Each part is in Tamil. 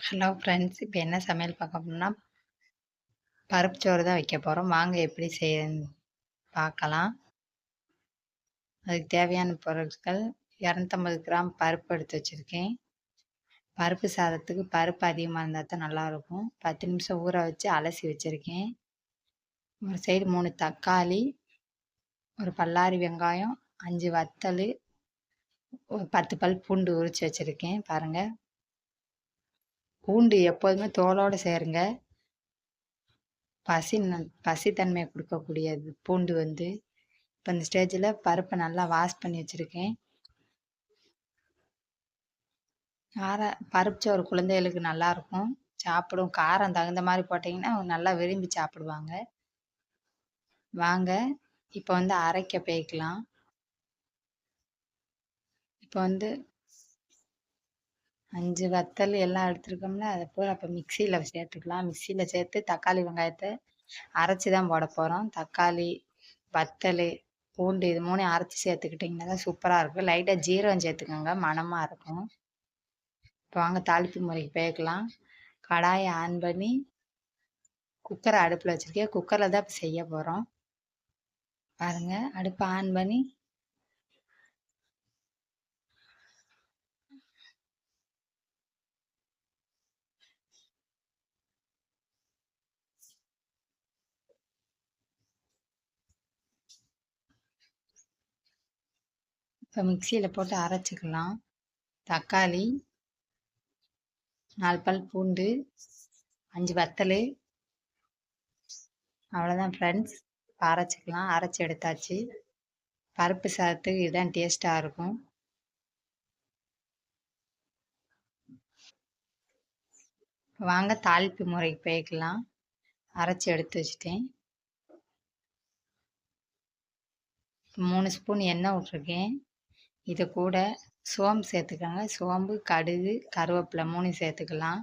ஹலோ ஃப்ரெண்ட்ஸ், இப்போ என்ன சமையல் பார்க்க போறோம்னா, பருப்பு சோறு தான் வைக்க போறோம். வாங்க எப்படி செய்யறதுன்னு பார்க்கலாம். அதுக்கு தேவையான பொருட்கள் 250 கிராம் பருப்பு எடுத்து வச்சிருக்கேன். பருப்பு சாதத்துக்கு பருப்பு அதிகமாக இருந்தால் தான் நல்லாயிருக்கும். 10 நிமிஷம் ஊற வச்சு அலசி வச்சிருக்கேன். ஒரு சைடு 3 தக்காளி, ஒரு பல்லாரி வெங்காயம், 5 வத்தல், ஒரு 10 பல் பூண்டு உரிச்சு வச்சிருக்கேன். பாருங்க, பூண்டு எப்போதுமே தோலோடு சேருங்க. பசித்தன்மையை கொடுக்கக்கூடியது பூண்டு வந்து. இப்போ இந்த ஸ்டேஜில் பருப்பை நல்லா வாஷ் பண்ணி வச்சுருக்கேன். பருப்பு சோறு குழந்தைகளுக்கு நல்லாயிருக்கும், சாப்பிடும். காரம் தகுந்த மாதிரி போட்டிங்கன்னா அவங்க நல்லா விரும்பி சாப்பிடுவாங்க. வாங்க இப்போ வந்து அரைக்க போய்க்கலாம். இப்போ வந்து 5 வத்தல் எல்லாம் எடுத்துருக்கோம்ல, அதை பூரா இப்போ மிக்சியில் சேர்த்துக்கலாம். மிக்சியில் சேர்த்து தக்காளி வெங்காயத்தை அரைச்சி தான் போட போகிறோம். தக்காளி, வத்தல், பூண்டு இது 3 அரைச்சி சேர்த்துக்கிட்டிங்கன்னா தான் சூப்பராக இருக்கும். லைட்டாக ஜீரகம் சேர்த்துக்கோங்க, மணமாக இருக்கும். இப்போ வாங்க தாளிப்பு முறைக்கு போய்க்கலாம். கடாயை ஆன் பண்ணி குக்கரை அடுப்பில் வச்சுருக்கேன். குக்கரில் தான் இப்போ செய்ய போகிறோம். பாருங்கள், அடுப்பை ஆன் பண்ணி இப்போ மிக்சியில் போட்டு அரைச்சிக்கலாம். தக்காளி, 4 பல் பூண்டு, 5 வத்தல், அவ்வளோதான் ஃப்ரெண்ட்ஸ். இப்போ அரைச்சிக்கலாம். அரைச்சி எடுத்தாச்சு. பருப்பு சாதத்துக்கு இதுதான் டேஸ்ட்டாக இருக்கும். வாங்க தாளிப்பு முறைக்கு போய்க்கலாம். அரைச்சி எடுத்து வச்சுட்டேன். 3 ஸ்பூன் எண்ணெய் விட்ருக்கேன். இது கூட சோம்பு சேர்த்துக்கோங்க. சோம்பு, கடுகு, கருவேப்பிலை 3 சேர்த்துக்கலாம்.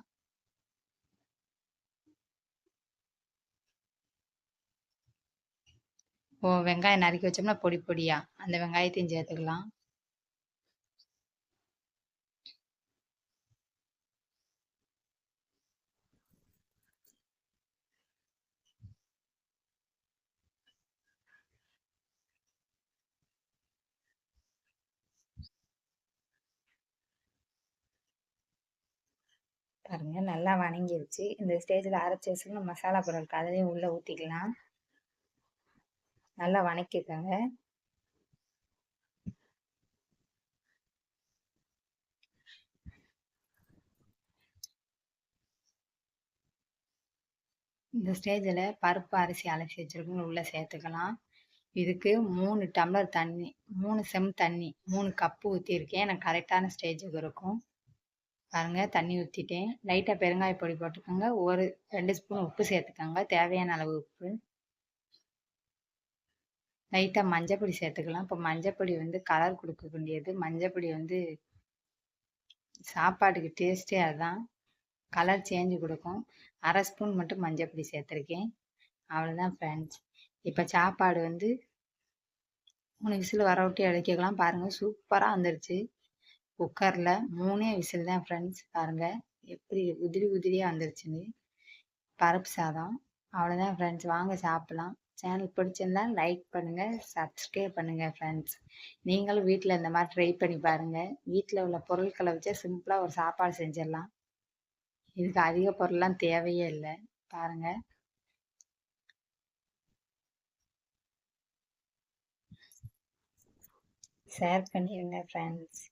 வெங்காயம் நறுக்கி வச்சோம்னா பொடி பொடியா, அந்த வெங்காயத்தையும் சேர்த்துக்கலாம். பாருங்க, நல்லா வணங்கிருச்சு. இந்த ஸ்டேஜில் அரைச்சி வச்சுக்கணும் மசாலா பொருட்கள் அதையும் உள்ளே ஊற்றிக்கலாம். நல்லா வணக்கிக்கோங்க. இந்த ஸ்டேஜில் பருப்பு அரிசி அலசி வச்சுருக்கோம் உள்ளே சேர்த்துக்கலாம். இதுக்கு 3 டம்ளர் தண்ணி, 3 செம் தண்ணி, 3 கப்பு ஊற்றிருக்கேன். எனக்கு கரெக்டான ஸ்டேஜுக்கு இருக்கும். பாருங்கள், தண்ணி ஊற்றிட்டேன். லைட்டாக பெருங்காய பொடி போட்டுக்கோங்க. 2 ஸ்பூன் உப்பு சேர்த்துக்கோங்க, தேவையான அளவு உப்பு. லைட்டாக மஞ்சப்பொடி சேர்த்துக்கலாம். இப்போ மஞ்சப்பொடி வந்து கலர் கொடுக்கக்கூடியது. மஞ்சப்பொடி வந்து சாப்பாட்டுக்கு டேஸ்ட்டே அதுதான், கலர் சேஞ்சு கொடுக்கும். 1/2 ஸ்பூன் மட்டும் மஞ்சப்பொடி சேர்த்துருக்கேன். அவ்வளோதான் ஃப்ரெண்ட்ஸ். இப்போ சாப்பாடு வந்து 3 விசில் வர விட்டு இறக்கிக்கலாம். பாருங்கள், சூப்பராக வந்துருச்சு. குக்கரில் 3 விசில் தான் ஃப்ரெண்ட்ஸ். பாருங்கள் எப்படி உதிரி உதிரியாக வந்துருச்சுன்னு. பருப்பு சாதம் அவ்வளோதான் ஃப்ரெண்ட்ஸ். வாங்க சாப்பிட்லாம். சேனல் பிடிச்சிருந்தா லைக் பண்ணுங்கள், சப்ஸ்கிரைப் பண்ணுங்கள் ஃப்ரெண்ட்ஸ். நீங்களும் வீட்டில் இந்த மாதிரி ட்ரை பண்ணி பாருங்கள். வீட்டில் உள்ள பொருட்களை வச்சு சிம்பிளாக ஒரு சாப்பாடு செஞ்சிடலாம். இதுக்கு அதிக பொருள்லாம் தேவையே இல்லை. பாருங்கள், ஷேர் பண்ணிடுங்க ஃப்ரெண்ட்ஸ்.